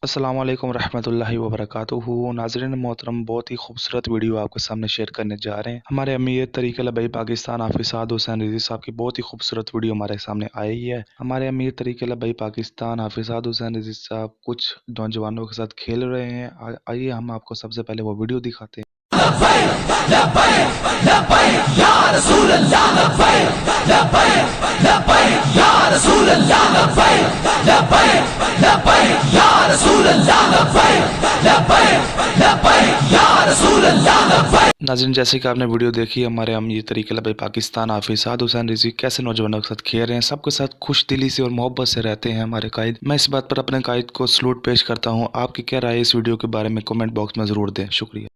अस्सलाम वालेकुम रहमतुल्लाहि व बरकातुहू। नाज़रीन मोहतरम, बहुत ही खूबसूरत वीडियो आपके सामने शेयर करने जा रहे हैं। हमारे अमीर तरीक़े लबई पाकिस्तान हाफ़िज़ साद हुसैन रिज़वी साहब की बहुत ही खूबसूरत वीडियो हमारे सामने आई है। हमारे अमीर तरीक़े लबई पाकिस्तान हाफ़िज़ साद हुसैन रिज़वी साहब कुछ नौजवानों के साथ खेल रहे हैं। आइए हम आपको सबसे पहले वो वीडियो दिखाते हैं। नाज़रीन, जैसे कि आपने वीडियो देखी, हमारे अमीर तरीक़े लबई पाकिस्तान हाफ़िज़ साद हुसैन रिज़वी कैसे नौजवानों के साथ खेल रहे हैं, सबके साथ खुश दिली से और मोहब्बत से रहते हैं हमारे कायद। मैं इस बात पर अपने कायद को सलूट पेश करता हूँ। आपकी क्या राय है इस वीडियो के बारे में कमेंट बॉक्स में ज़रूर दें। शुक्रिया।